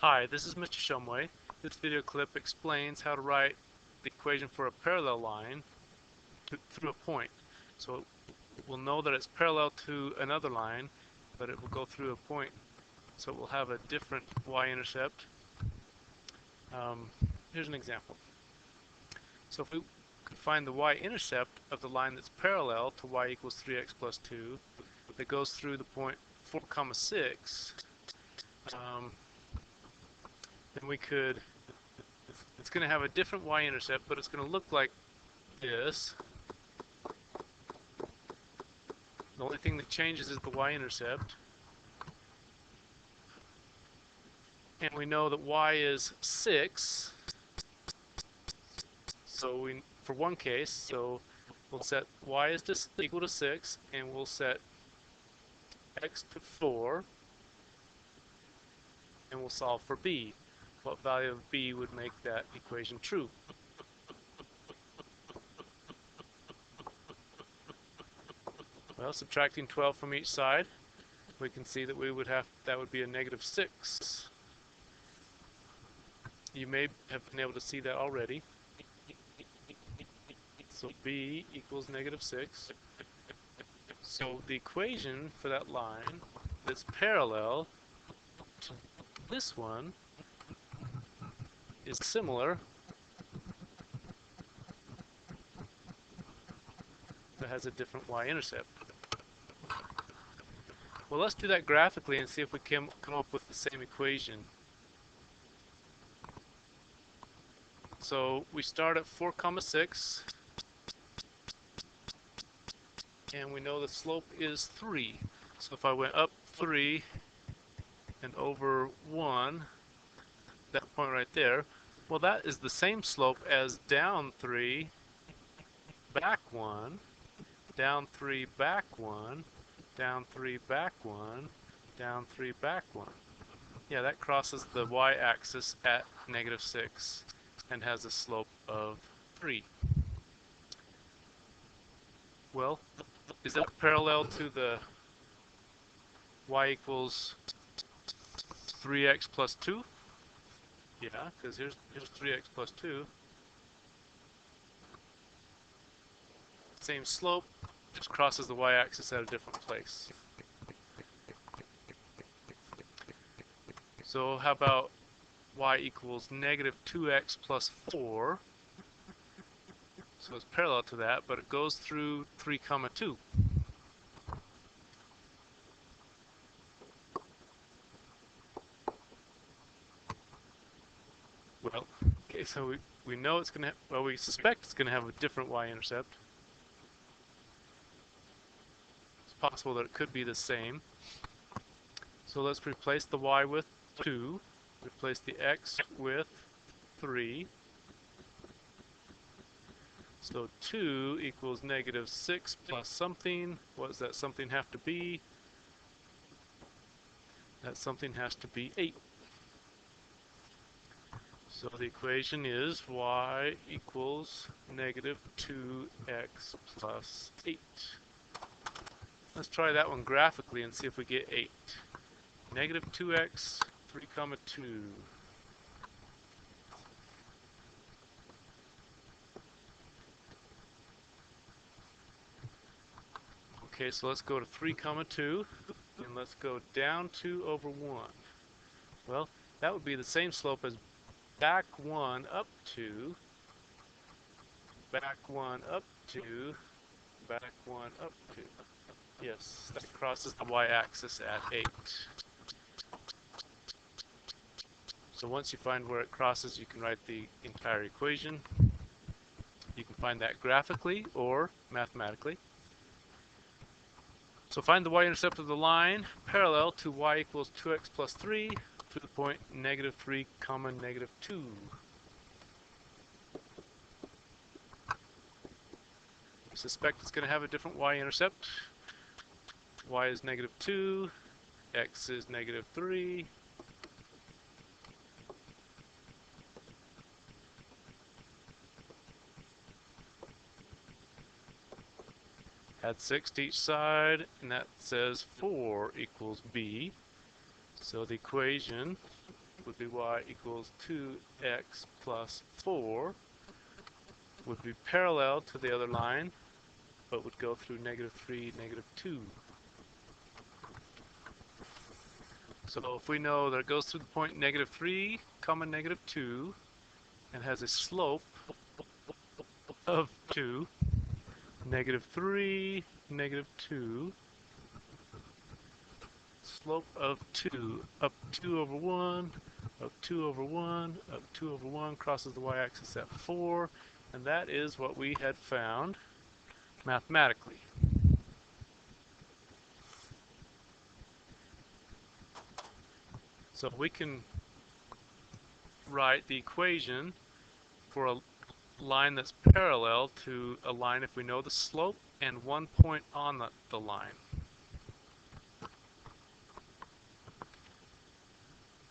Hi, this is Mr. Shumway. This video clip explains how to write the equation for a parallel line through a point. So we'll know that it's parallel to another line, but it will go through a point, so it will have a different y-intercept. Here's an example. So if we could find the y-intercept of the line that's parallel to y equals 3x plus 2, that goes through the point 4, 6, then we could, it's going to have a different y-intercept, but it's going to look like this. The only thing that changes is the y-intercept. And we know that y is 6. So for one case, so we'll set y is equal to 6, and we'll set x to 4, and we'll solve for b. What value of b would make that equation true? Well, subtracting 12 from each side, we can see that that would be a negative 6. You may have been able to see that already. So b equals negative 6. So the equation for that line that's parallel to this one is similar. That has a different y-intercept. Well, let's do that graphically and see if we can come up with the same equation. So we start at 4, 6, and we know the slope is 3. So if I went up 3 and over 1, that point right there, well, that is the same slope as down 3, back 1, down 3, back 1, down 3, back 1, down 3, back 1. Yeah, that crosses the y-axis at negative 6 and has a slope of 3. Well, is that parallel to the y equals 3x plus 2? Yeah, because here's 3x plus 2. Same slope, just crosses the y-axis at a different place. So how about y equals negative 2x plus 4? So it's parallel to that, but it goes through 3, 2. Well, okay, so we know it's going to, well, we suspect it's going to have a different y-intercept. It's possible that it could be the same. So let's replace the y with 2, replace the x with 3. So 2 equals negative 6 plus something. What does that something have to be? That something has to be 8. So the equation is y equals negative 2x plus 8. Let's try that one graphically and see if we get 8. Negative 2x, 3, 2. Okay, so let's go to 3, 2, and let's go down 2 over 1. Well, that would be the same slope as back 1 up 2, back 1 up 2, back 1 up 2. Yes, that crosses the y-axis at 8. So once you find where it crosses, you can write the entire equation. You can find that graphically or mathematically. So find the y-intercept of the line parallel to y equals 2x plus 3 to the point negative 3, negative 2. We suspect it's going to have a different y-intercept. Y is negative 2, x is negative 3. Add 6 to each side, and that says 4 equals b. So the equation would be y equals 2x plus 4, would be parallel to the other line, but would go through -3, -2. So if we know that it goes through the point -3, -2, and has a slope of 2, -3, -2, slope of 2, up 2 over 1, up 2 over 1, up 2 over 1, crosses the y-axis at 4, and that is what we had found mathematically. So we can write the equation for a line that's parallel to a line if we know the slope and one point on the line.